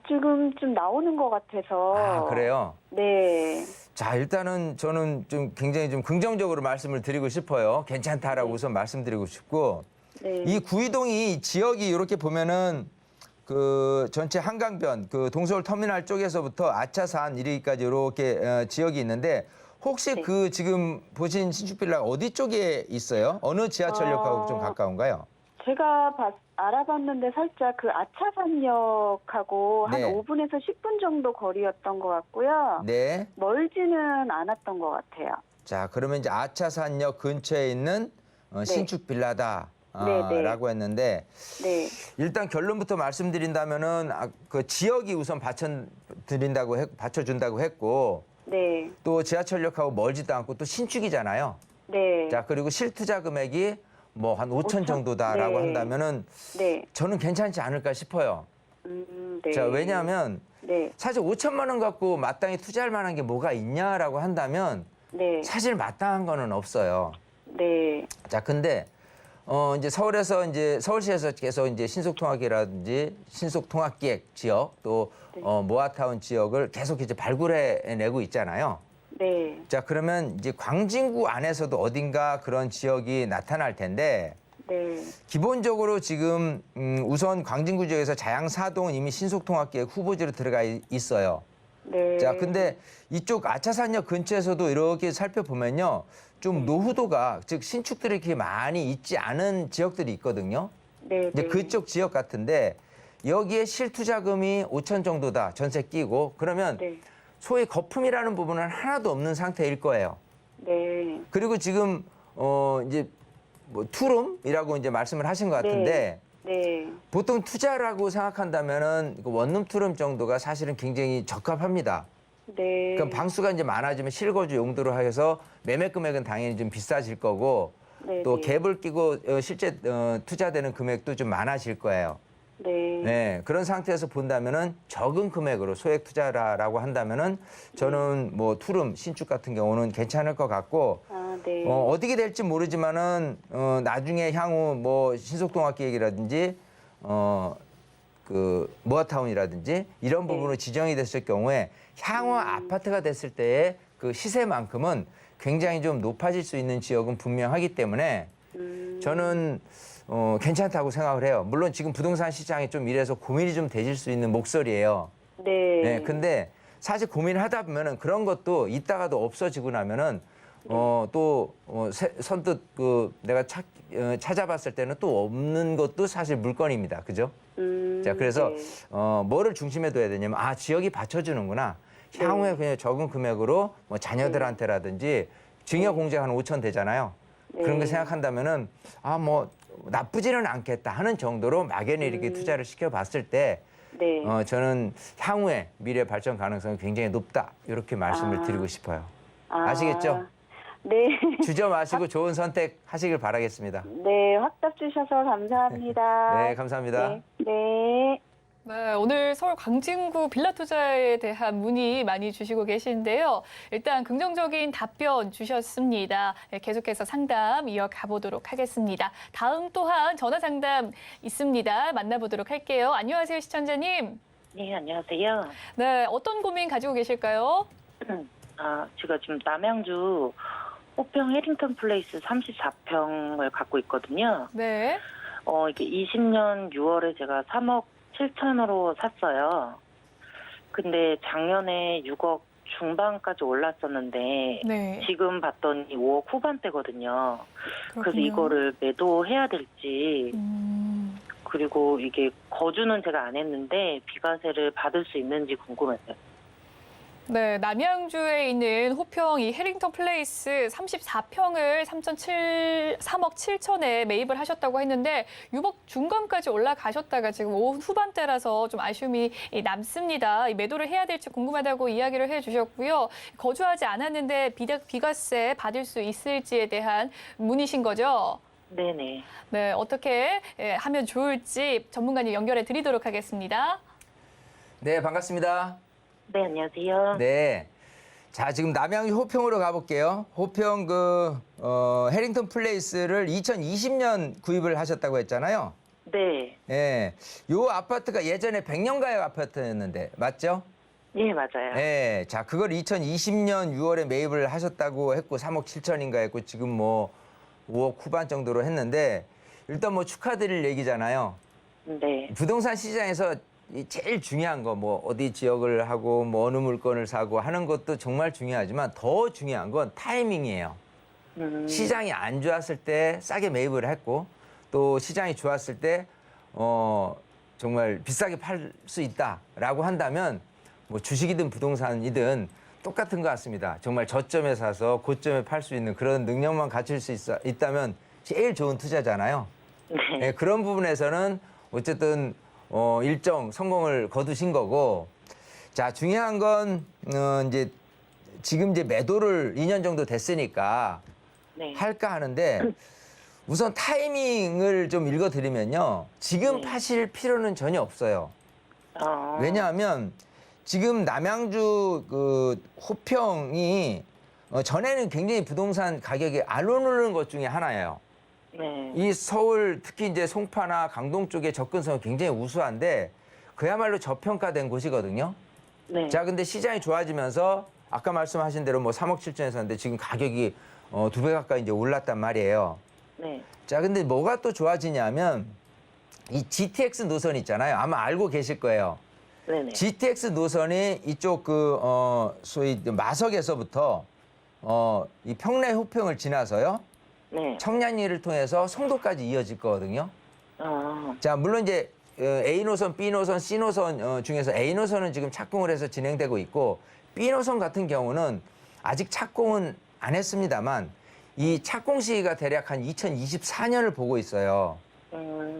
지금 좀 나오는 것 같아서. 아, 그래요? 네. 자, 일단은 저는 좀 굉장히 좀 긍정적으로 말씀을 드리고 싶어요. 괜찮다라고 우선 말씀드리고 싶고. 네. 이 구이동이 지역이 이렇게 보면은 그 전체 한강변 그 동서울 터미널 쪽에서부터 아차산 이르기까지 이렇게 지역이 있는데 혹시 네. 그 지금 보신 신축 빌라 어디 쪽에 있어요? 어느 지하철역하고 좀 가까운가요? 제가 알아봤는데 살짝 그 아차산역하고 네. 한 5분에서 10분 정도 거리였던 것 같고요. 네. 멀지는 않았던 것 같아요. 자, 그러면 이제 아차산역 근처에 있는 신축 빌라다. 네, 네. 라고 했는데 네. 일단 결론부터 말씀드린다면은 그 지역이 우선 받쳐준다고 했고 네. 또 지하철역하고 멀지도 않고 또 신축이잖아요. 네. 자, 그리고 실투자 금액이 뭐 한 5천 정도다라고 네. 한다면은 네. 저는 괜찮지 않을까 싶어요. 네. 자, 왜냐하면 네. 사실 5천만 원 갖고 마땅히 투자할 만한 게 뭐가 있냐라고 한다면 네. 사실 마땅한 거는 없어요. 네. 자, 근데 이제 서울에서 이제 서울시에서 계속 이제 신속통합기라든지 신속통합기획 지역 또 네. 모아타운 지역을 계속 이제 발굴해 내고 있잖아요. 네. 자, 그러면 이제 광진구 안에서도 어딘가 그런 지역이 나타날 텐데 네. 기본적으로 지금 우선 광진구 지역에서 자양사동은 이미 신속통합기획 후보지로 들어가 있어요. 네. 자, 근데 이쪽 아차산역 근처에서도 이렇게 살펴보면요. 좀 노후도가, 즉 신축들이 이렇게 많이 있지 않은 지역들이 있거든요. 네. 이제 그쪽 지역 같은데 여기에 실투자금이 5천 정도다. 전세 끼고. 그러면 네. 소위 거품이라는 부분은 하나도 없는 상태일 거예요. 네. 그리고 지금 이제 뭐 투룸이라고 이제 말씀을 하신 것 같은데 네. 보통 투자라고 생각한다면은 원룸 투룸 정도가 사실은 굉장히 적합합니다. 네. 그럼 방수가 이제 많아지면 실거주 용도로 해서 매매 금액은 당연히 좀 비싸질 거고 네. 또 네. 갭을 끼고 실제 투자되는 금액도 좀 많아질 거예요. 네. 네, 그런 상태에서 본다면은 적은 금액으로 소액 투자라고 한다면은 저는 뭐 투룸 신축 같은 경우는 괜찮을 것 같고 네. 어떻게 될지 모르지만은 나중에 향후 뭐 신속통합기획이라든지 그 모아타운이라든지 이런 부분으로 지정이 됐을 경우에 향후 아파트가 됐을 때의 그 시세만큼은 굉장히 좀 높아질 수 있는 지역은 분명하기 때문에 저는 괜찮다고 생각을 해요. 물론 지금 부동산 시장이 좀 이래서 고민이 좀 되실 수 있는 목소리예요. 네. 네, 근데 사실 고민을 하다 보면은 그런 것도 있다가도 없어지고 나면은 또 선뜻 그 내가 찾아봤을 때는 또 없는 것도 사실 물건입니다. 그죠? 자, 그래서 네. 뭐를 중심에 둬야 되냐면 지역이 받쳐주는구나. 향후에 그냥 적은 금액으로 뭐 자녀들한테라든지 증여 공제 한 5천 되잖아요. 네. 그런 거 생각한다면은 뭐 나쁘지는 않겠다 하는 정도로 막연히 이렇게 투자를 시켜봤을 때 네. 저는 향후에 미래 발전 가능성이 굉장히 높다 이렇게 말씀을 드리고 싶어요. 아시겠죠? 네. 주저 마시고 좋은 선택 하시길 바라겠습니다. 네, 확답 주셔서 감사합니다. 네, 감사합니다. 네. 네. 네, 오늘 서울 광진구 빌라 투자에 대한 문의 많이 주시고 계신데요. 일단 긍정적인 답변 주셨습니다. 네, 계속해서 상담 이어가 보도록 하겠습니다. 다음 또한 전화 상담 있습니다. 만나보도록 할게요. 안녕하세요, 시청자님. 네, 안녕하세요. 네, 어떤 고민 가지고 계실까요? 제가 지금 남양주 호평 해링턴 플레이스 34평을 갖고 있거든요. 네. 이게 20년 6월에 제가 3억 7천으로 샀어요. 근데 작년에 6억 중반까지 올랐었는데 네. 지금 봤더니 5억 후반대거든요. 그래서 그렇군요. 이거를 매도해야 될지 그리고 이게 거주는 제가 안 했는데 비과세를 받을 수 있는지 궁금했어요. 네, 남양주에 있는 호평 이 해링턴 플레이스 34평을 3억 7천에 매입을 하셨다고 했는데 6억 중반까지 올라가셨다가 지금 5억 후반대라서 좀 아쉬움이 남습니다. 매도를 해야 될지 궁금하다고 이야기를 해주셨고요. 거주하지 않았는데 비과세 받을 수 있을지에 대한 문의신 거죠? 네네. 네, 어떻게 하면 좋을지 전문가님 연결해 드리도록 하겠습니다. 네, 반갑습니다. 네, 안녕하세요. 네. 자, 지금 남양주 호평으로 가볼게요. 호평 해링턴 플레이스를 2020년 구입을 하셨다고 했잖아요. 네. 예. 요 아파트가 예전에 100년 가액 아파트였는데, 맞죠? 네, 맞아요. 예. 자, 그걸 2020년 6월에 매입을 하셨다고 했고, 3억 7천인가 했고, 지금 뭐 5억 후반 정도로 했는데, 일단 뭐 축하드릴 얘기잖아요. 네. 부동산 시장에서 이 제일 중요한 거 뭐 어디 지역을 하고 뭐 어느 물건을 사고 하는 것도 정말 중요하지만 더 중요한 건 타이밍이에요. 시장이 안 좋았을 때 싸게 매입을 했고 또 시장이 좋았을 때 정말 비싸게 팔 수 있다라고 한다면 뭐 주식이든 부동산이든 똑같은 것 같습니다. 정말 저점에 사서 고점에 팔 수 있는 그런 능력만 갖출 수 있다면 제일 좋은 투자잖아요. 네, 그런 부분에서는 어쨌든 일정 성공을 거두신 거고, 자, 중요한 건, 이제, 지금 이제 매도를 2년 정도 됐으니까 네. 할까 하는데, 우선 타이밍을 좀 읽어드리면요. 지금 네. 파실 필요는 전혀 없어요. 왜냐하면 지금 남양주 호평이 전에는 굉장히 부동산 가격이 안 오르는 것 중에 하나예요. 네. 이 서울 특히 이제 송파나 강동 쪽의 접근성이 굉장히 우수한데 그야말로 저평가된 곳이거든요. 네. 자, 근데 시장이 좋아지면서 아까 말씀하신 대로 뭐 3억 7천에 샀는데 지금 가격이 2배 가까이 이제 올랐단 말이에요. 네. 자, 근데 뭐가 또 좋아지냐면 이 GTX 노선 있잖아요. 아마 알고 계실 거예요. 네네. GTX 노선이 이쪽 소위 마석에서부터 이 평내 호평을 지나서요. 네. 청량리를 통해서 송도까지 이어질 거거든요. 자, 물론 이제 A 노선, B 노선, C 노선 중에서 A 노선은 지금 착공을 해서 진행되고 있고 B 노선 같은 경우는 아직 착공은 안 했습니다만 이 착공 시기가 대략 한 2024년을 보고 있어요.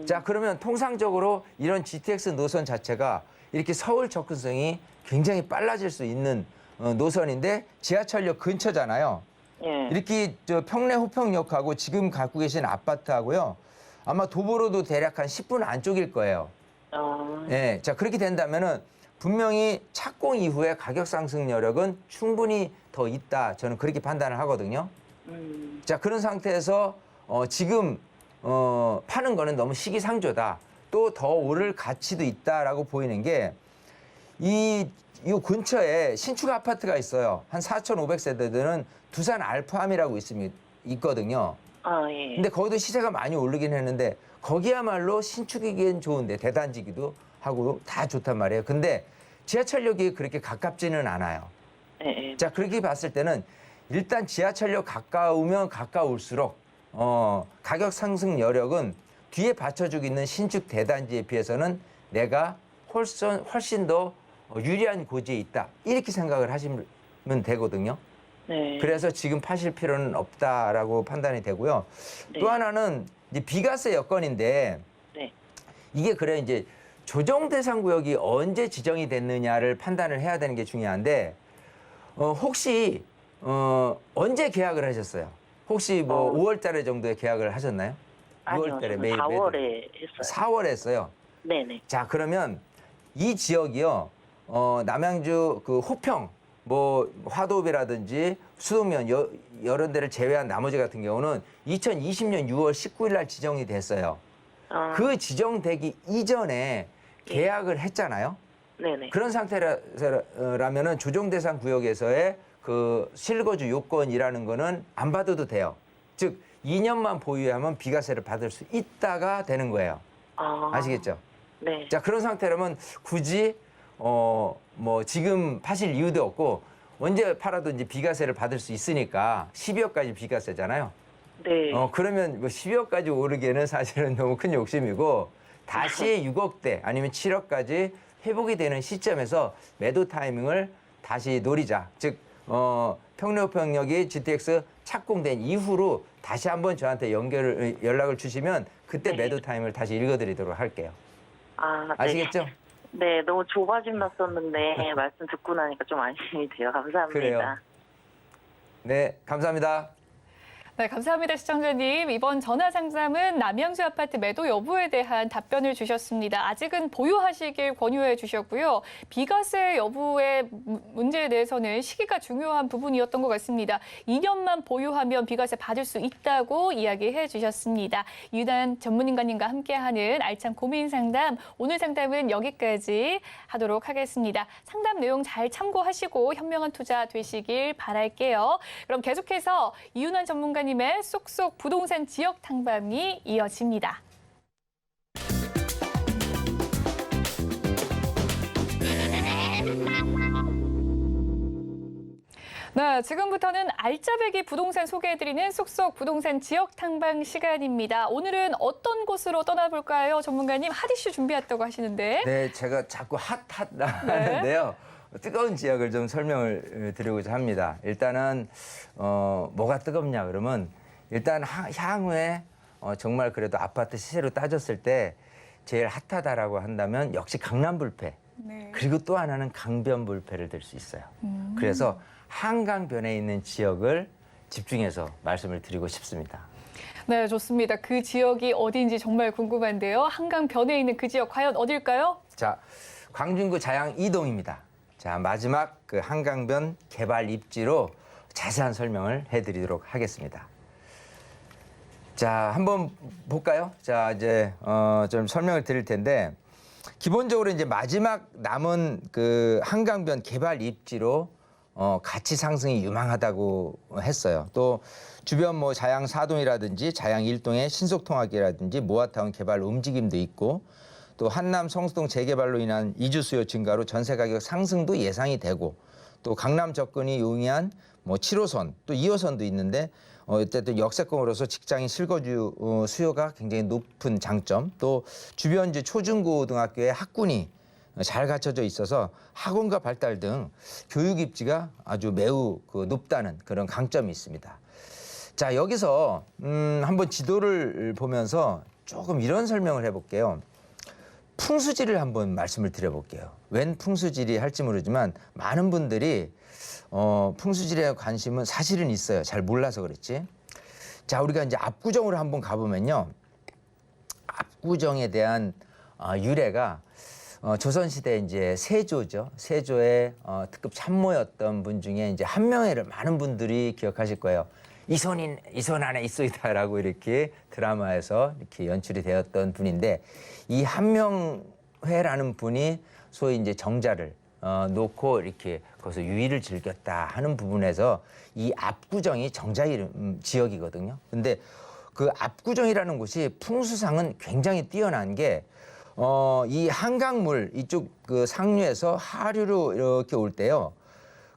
자, 그러면 통상적으로 이런 GTX 노선 자체가 이렇게 서울 접근성이 굉장히 빨라질 수 있는 노선인데 지하철역 근처잖아요. 예. 이렇게 평내 호평역하고 지금 갖고 계신 아파트하고요. 아마 도보로도 대략 한 10분 안쪽일 거예요. 예. 자, 그렇게 된다면은 분명히 착공 이후에 가격 상승 여력은 충분히 더 있다. 저는 그렇게 판단을 하거든요. 자, 그런 상태에서 지금 파는 거는 너무 시기상조다. 또 더 오를 가치도 있다라고 보이는 게 이 근처에 신축 아파트가 있어요. 한 4,500세대들은 두산 알프암이라고 있거든요. 예. 근데 거기도 시세가 많이 오르긴 했는데 거기야말로 신축이기엔 좋은데 대단지기도 하고 다 좋단 말이에요. 근데 지하철역이 그렇게 가깝지는 않아요. 예. 자, 그렇게 봤을 때는 일단 지하철역 가까우면 가까울수록 가격 상승 여력은 뒤에 받쳐주고 있는 신축 대단지에 비해서는 내가 훨씬 더 유리한 고지에 있다. 이렇게 생각을 하시면 되거든요. 네. 그래서 지금 파실 필요는 없다라고 판단이 되고요. 네. 또 하나는 이제 비과세 여건인데 네. 이게 그래 이제 조정 대상 구역이 언제 지정이 됐느냐를 판단을 해야 되는 게 중요한데 혹시 언제 계약을 하셨어요? 혹시 뭐 5월 달에 정도에 계약을 하셨나요? 아니요, 6월 달에 저는 4월에 했어요. 4월에 했어요. 네네. 자, 그러면 이 지역이요. 남양주 그 호평 뭐 화도비라든지 수도면 여러 데를 제외한 나머지 같은 경우는 2020년 6월 19일 날 지정이 됐어요. 그 지정되기 이전에 계약을 했잖아요. 네네. 그런 상태라면은 조정 대상 구역에서의 그 실거주 요건이라는 거는 안 받아도 돼요. 즉 2년만 보유하면 비과세를 받을 수 있다가 되는 거예요. 아시겠죠? 네. 자, 그런 상태라면 굳이 뭐 지금 파실 이유도 없고 언제 팔아도 이제 비과세를 받을 수 있으니까 12억까지 비과세잖아요. 네. 그러면 뭐 12억까지 오르기에는 사실은 너무 큰 욕심이고 다시 6억대 아니면 7억까지 회복이 되는 시점에서 매도 타이밍을 다시 노리자. 즉 평로평역이 GTX 착공된 이후로 다시 한번 저한테 연락을 주시면 그때 네. 매도 타임을 다시 읽어드리도록 할게요. 네. 아시겠죠? 네, 너무 조바심 났었는데 말씀 듣고 나니까 좀 안심이 돼요. 감사합니다. 그래요. 네, 감사합니다. 네, 감사합니다, 시청자님. 이번 전화 상담은 남양주 아파트 매도 여부에 대한 답변을 주셨습니다. 아직은 보유하시길 권유해 주셨고요. 비과세 여부의 문제에 대해서는 시기가 중요한 부분이었던 것 같습니다. 2년만 보유하면 비과세 받을 수 있다고 이야기해 주셨습니다. 유난 전문인과님과 함께하는 알찬 고민 상담, 오늘 상담은 여기까지 하도록 하겠습니다. 상담 내용 잘 참고하시고 현명한 투자 되시길 바랄게요. 그럼 계속해서 이윤환 전문가님 의 쏙쏙 부동산 지역 탐방이 이어집니다. 네, 지금부터는 알짜배기 부동산 소개해드리는 쏙쏙 부동산 지역 탐방 시간입니다. 오늘은 어떤 곳으로 떠나볼까요? 전문가님 핫 이슈 준비했다고 하시는데. 네, 제가 자꾸 핫 하는데요. 뜨거운 지역을 좀 설명을 드리고자 합니다. 일단은 뭐가 뜨겁냐 그러면 일단 향후에 정말 그래도 아파트 시세로 따졌을 때 제일 핫하다라고 한다면 역시 강남불패. 네. 그리고 또 하나는 강변불패를 들 수 있어요. 그래서 한강변에 있는 지역을 집중해서 말씀을 드리고 싶습니다. 네, 좋습니다. 그 지역이 어디인지 정말 궁금한데요. 한강변에 있는 그 지역 과연 어딜까요? 자, 광진구 자양 2동입니다. 자, 마지막 그 한강변 개발 입지로 자세한 설명을 해드리도록 하겠습니다. 자, 한번 볼까요? 자, 이제 좀 설명을 드릴 텐데 기본적으로 이제 마지막 남은 그 한강변 개발 입지로 가치 상승이 유망하다고 했어요. 또 주변 뭐 자양 4동이라든지 자양 1동의 신속통학이라든지 모아타운 개발 움직임도 있고 또 한남 성수동 재개발로 인한 이주 수요 증가로 전세 가격 상승도 예상이 되고 또 강남 접근이 용이한 뭐 7호선 또 2호선도 있는데 어쨌든 역세권으로서 직장인 실거주 수요가 굉장히 높은 장점 또 주변 이제 초중고등학교의 학군이 잘 갖춰져 있어서 학원과 발달 등 교육 입지가 아주 매우 높다는 그런 강점이 있습니다. 자, 여기서 한번 지도를 보면서 조금 이런 설명을 해볼게요. 풍수지를 한번 말씀을 드려볼게요. 웬 풍수지리 할지 모르지만 많은 분들이 풍수지리에 관심은 사실은 있어요. 잘 몰라서 그렇지. 자, 우리가 이제 압구정으로 한번 가보면요. 압구정에 대한 유래가 조선시대 이제 세조죠. 세조의 특급 참모였던 분 중에 이제 한명회를 많은 분들이 기억하실 거예요. 이손 안에 있소이다라고 이렇게 드라마에서 이렇게 연출이 되었던 분인데 이 한명회라는 분이 소위 이제 정자를 놓고 이렇게 거기서 유의를 즐겼다 하는 부분에서 이 압구정이 정자 이름 지역이거든요. 근데 그 압구정이라는 곳이 풍수상은 굉장히 뛰어난 게 이 한강물 이쪽 그 상류에서 하류로 이렇게 올 때요.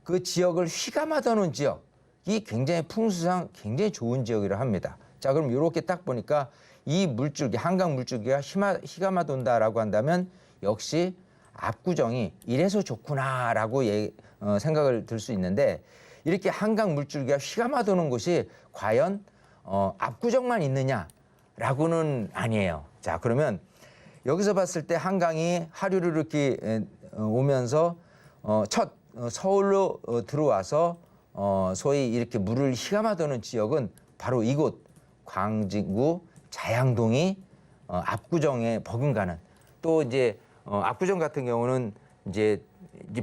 그 지역을 휘감아 도는 지역이 굉장히 풍수상 굉장히 좋은 지역이라 합니다. 자, 그럼 이렇게 딱 보니까 이 물줄기 한강 물줄기가 휘감아 돈다라고 한다면 역시 압구정이 이래서 좋구나라고 생각을 들 수 있는데 이렇게 한강 물줄기가 휘감아 도는 곳이 과연 압구정만 있느냐라고는 아니에요. 자, 그러면 여기서 봤을 때 한강이 하류를 이렇게 오면서 첫 서울로 들어와서 소위 이렇게 물을 휘감아 도는 지역은 바로 이곳 광진구 자양동이 압구정에 버금가는, 또 이제 압구정 같은 경우는 이제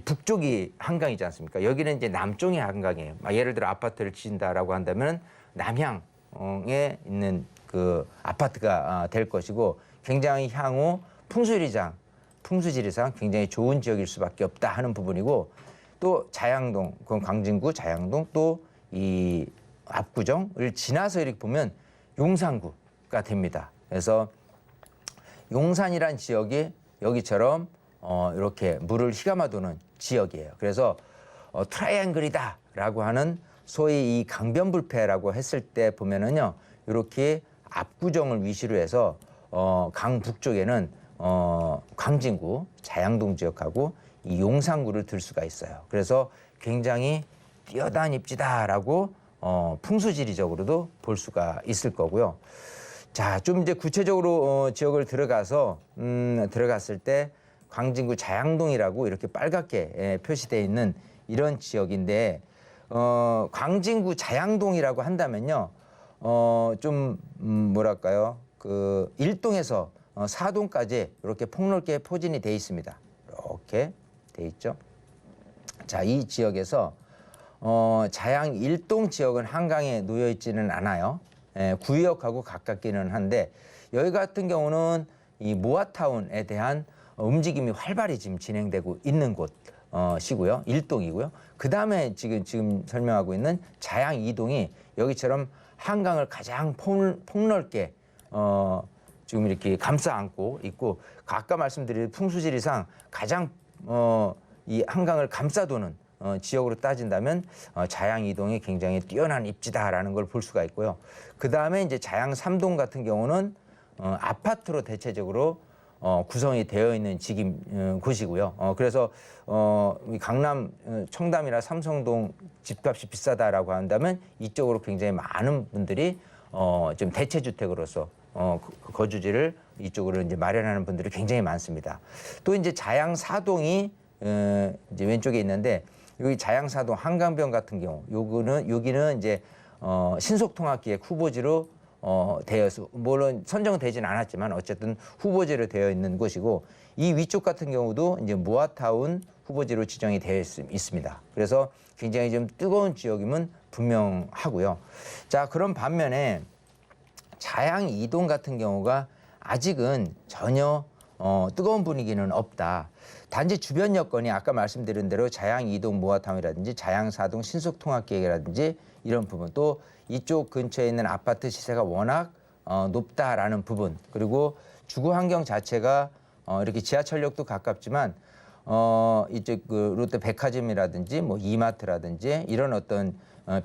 북쪽이 한강이지 않습니까? 여기는 이제 남쪽이 한강이에요. 예를 들어 아파트를 지은다라고 한다면 남향에 있는 그 아파트가 될 것이고, 굉장히 향후 풍수지리상 굉장히 좋은 지역일 수밖에 없다 하는 부분이고, 또 자양동, 그건 광진구 자양동, 또 이 압구정을 지나서 이렇게 보면 용산구가 됩니다. 그래서 용산이란 지역이 여기처럼 이렇게 물을 휘감아 도는 지역이에요. 그래서 트라이앵글이다라고 하는 소위 이 강변불패라고 했을 때 보면은요, 이렇게 압구정을 위시로 해서 강북쪽에는 광진구, 자양동 지역하고 이 용산구를 들 수가 있어요. 그래서 굉장히 뛰어난 입지다라고 풍수지리적으로도 볼 수가 있을 거고요. 자, 좀 이제 구체적으로 지역을 들어갔을 때 광진구 자양동이라고 이렇게 빨갛게 표시되어 있는 이런 지역인데, 광진구 자양동이라고 한다면요, 뭐랄까요, 그 1동에서 4동까지 이렇게 폭넓게 포진이 돼 있습니다. 이렇게 돼 있죠. 자, 이 지역에서 자양 1동 지역은 한강에 놓여 있지는 않아요. 구역하고 가깝기는 한데, 여기 같은 경우는 이 모아타운에 대한 움직임이 활발히 지금 진행되고 있는 곳이고요. 1동이고요. 그 다음에 지금 설명하고 있는 자양 2동이 여기처럼 한강을 가장 폭넓게 지금 이렇게 감싸 안고 있고, 아까 말씀드린 풍수지리상 가장 이 한강을 감싸도는 지역으로 따진다면 자양 2동이 굉장히 뛰어난 입지다라는 걸 볼 수가 있고요. 그 다음에 이제 자양 3동 같은 경우는 아파트로 대체적으로 구성이 되어 있는 곳이고요. 그래서 강남 청담이나 삼성동 집값이 비싸다라고 한다면 이쪽으로 굉장히 많은 분들이 좀 대체주택으로서 거주지를 이쪽으로 이제 마련하는 분들이 굉장히 많습니다. 또 이제 자양 4동이 이제 왼쪽에 있는데, 여기 자양 4동 한강변 같은 경우, 여기는 이제 신속통합기획 후보지로 되어서, 물론 선정되지는 않았지만 어쨌든 후보지로 되어 있는 곳이고, 이 위쪽 같은 경우도 이제 모아타운 후보지로 지정이 되어 있습니다. 그래서 굉장히 좀 뜨거운 지역임은 분명하고요. 자, 그런 반면에 자양 2동 같은 경우가 아직은 전혀 뜨거운 분위기는 없다. 단지 주변 여건이 아까 말씀드린 대로 자양 2동 모아타운이라든지 자양 4동 신속통합계획이라든지 이런 부분, 또 이쪽 근처에 있는 아파트 시세가 워낙 높다라는 부분, 그리고 주거 환경 자체가 이렇게 지하철역도 가깝지만 이쪽 그 롯데 백화점이라든지 뭐 이마트라든지 이런 어떤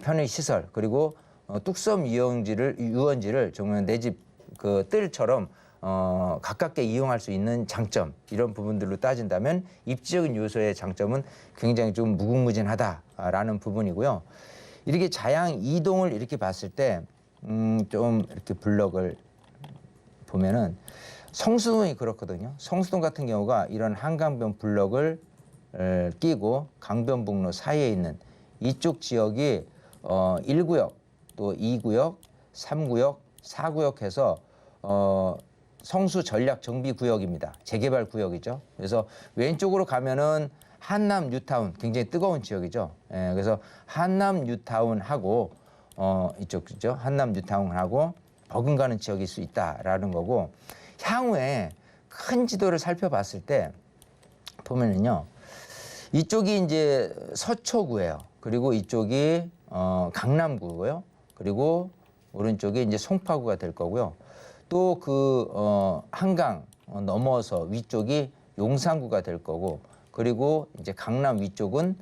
편의 시설, 그리고 뚝섬 유원지를 정말 내 집 그 뜰처럼 가깝게 이용할 수 있는 장점, 이런 부분들로 따진다면 입지적인 요소의 장점은 굉장히 좀 무궁무진하다라는 부분이고요. 이렇게 자양 2동을 이렇게 봤을 때 좀 이렇게 블럭을 보면은 성수동이 그렇거든요. 성수동 같은 경우가 이런 한강변 블럭을 끼고 강변북로 사이에 있는 이쪽 지역이 1구역, 또 2구역, 3구역, 4구역 해서 성수 전략 정비 구역입니다. 재개발 구역이죠. 그래서 왼쪽으로 가면은 한남 뉴타운, 굉장히 뜨거운 지역이죠. 그래서 한남 뉴타운하고 이쪽이죠. 한남 뉴타운하고 버금가는 지역일 수 있다라는 거고, 향후에 큰 지도를 살펴봤을 때 보면은요, 이쪽이 이제 서초구예요. 그리고 이쪽이 강남구고요. 그리고 오른쪽이 이제 송파구가 될 거고요. 또 그 한강 넘어서 위쪽이 용산구가 될 거고, 그리고 이제 강남 위쪽은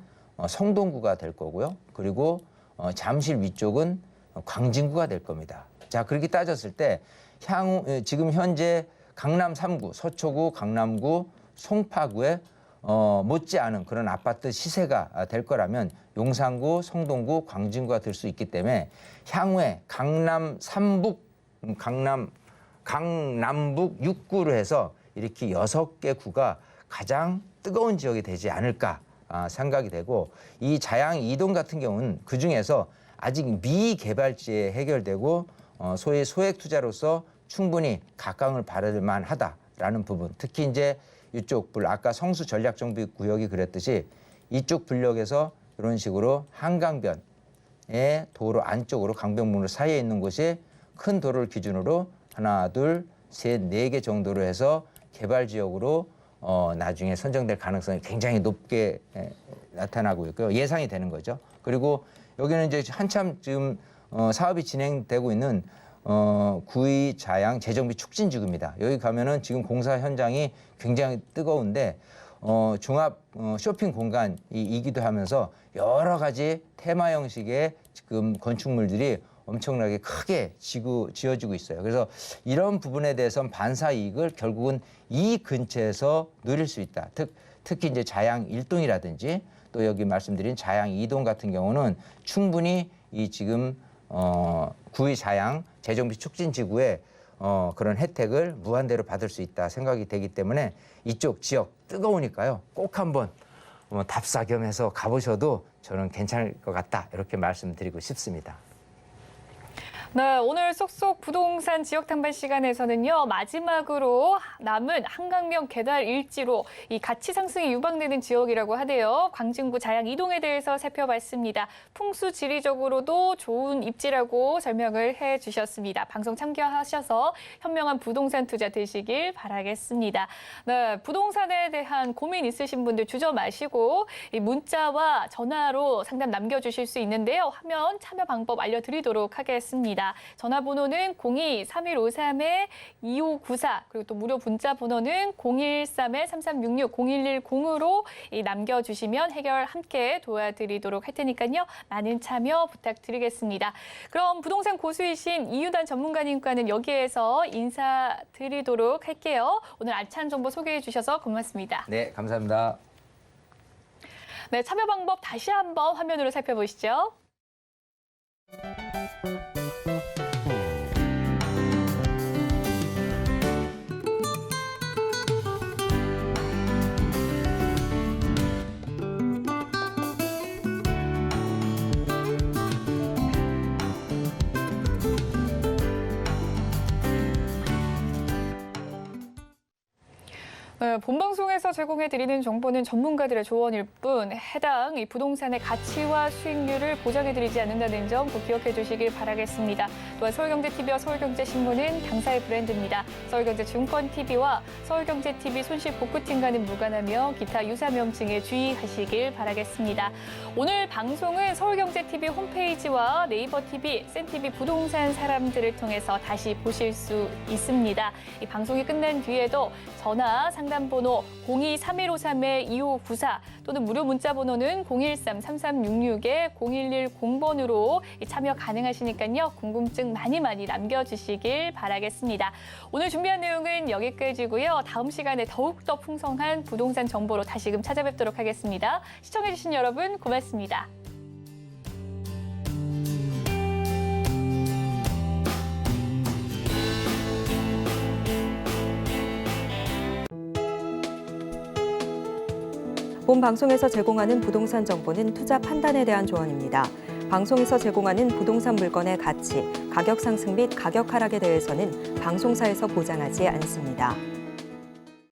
성동구가 될 거고요. 그리고 잠실 위쪽은 광진구가 될 겁니다. 자, 그렇게 따졌을 때 향후 지금 현재 강남 3구, 서초구, 강남구, 송파구에 못지않은 그런 아파트 시세가 될 거라면 용산구, 성동구, 광진구가 될 수 있기 때문에 향후에 강남 3북, 강남북 6구로 해서 이렇게 6개 구가 가장 뜨거운 지역이 되지 않을까 생각이 되고, 이 자양 2동 같은 경우는 그중에서 아직 미개발지에 해결되고 소위 소액 투자로서 충분히 각광을 받을 만하다라는 부분, 특히 이제 이쪽 아까 성수 전략정비구역이 그랬듯이 이쪽 분력에서 이런 식으로 한강변의 도로 안쪽으로 강변북로 사이에 있는 곳이 큰 도로를 기준으로 하나, 둘, 셋, 4개 정도로 해서 개발 지역으로 나중에 선정될 가능성이 굉장히 높게 나타나고 있고요. 예상이 되는 거죠. 그리고 여기는 이제 한참 지금 사업이 진행되고 있는 구의 자양 재정비 촉진지구입니다. 여기 가면은 지금 공사 현장이 굉장히 뜨거운데 종합 쇼핑 공간이기도 하면서 여러 가지 테마 형식의 지금 건축물들이 엄청나게 크게 지어지고 있어요. 그래서 이런 부분에 대해서는 반사 이익을 결국은 이 근처에서 누릴 수 있다. 특히 이제 자양 1동이라든지 또 여기 말씀드린 자양 2동 같은 경우는 충분히 이 지금 구의 자양 재정비 촉진 지구의 그런 혜택을 무한대로 받을 수 있다 생각이 되기 때문에 이쪽 지역 뜨거우니까요. 꼭 한번 답사겸해서 가보셔도 저는 괜찮을 것 같다 이렇게 말씀드리고 싶습니다. 네, 오늘 쏙쏙 부동산 지역 탐방 시간에서는요, 마지막으로 남은 한강변 개발 일지로 이 가치 상승이 유방되는 지역이라고 하대요. 광진구 자양 2동에 대해서 살펴봤습니다. 풍수 지리적으로도 좋은 입지라고 설명을 해주셨습니다. 방송 참여하셔서 현명한 부동산 투자 되시길 바라겠습니다. 네, 부동산에 대한 고민 있으신 분들 주저 마시고 이 문자와 전화로 상담 남겨주실 수 있는데요. 화면 참여 방법 알려드리도록 하겠습니다. 전화번호는 02-3153-2594 그리고 또 무료 문자 번호는 013-3366, 0110으로 남겨주시면 해결 함께 도와드리도록 할 테니까요. 많은 참여 부탁드리겠습니다. 그럼 부동산 고수이신 이유단 전문가님과는 여기에서 인사드리도록 할게요. 오늘 알찬 정보 소개해 주셔서 고맙습니다. 네, 감사합니다. 네, 참여 방법 다시 한번 화면으로 살펴보시죠. 네, 본방송에서 제공해드리는 정보는 전문가들의 조언일 뿐 해당 이 부동산의 가치와 수익률을 보장해드리지 않는다는 점 꼭 기억해 주시길 바라겠습니다. 또한 서울경제TV와 서울경제신문은 당사의 브랜드입니다. 서울경제증권TV와 서울경제TV 손실복구팀과는 무관하며 기타 유사 명칭에 주의하시길 바라겠습니다. 오늘 방송은 서울경제TV 홈페이지와 네이버TV, 센TV 부동산 사람들을 통해서 다시 보실 수 있습니다. 이 방송이 끝난 뒤에도 전화 상담번호 02-3153-2594 또는 무료 문자 번호는 013-3366-0110번으로 참여 가능하시니까요. 궁금증 많이 남겨주시길 바라겠습니다. 오늘 준비한 내용은 여기까지고요. 다음 시간에 더욱더 풍성한 부동산 정보로 다시금 찾아뵙도록 하겠습니다. 시청해주신 여러분 고맙습니다. 본 방송에서 제공하는 부동산 정보는 투자 판단에 대한 조언입니다. 방송에서 제공하는 부동산 물건의 가치, 가격 상승 및 가격 하락에 대해서는 방송사에서 보장하지 않습니다.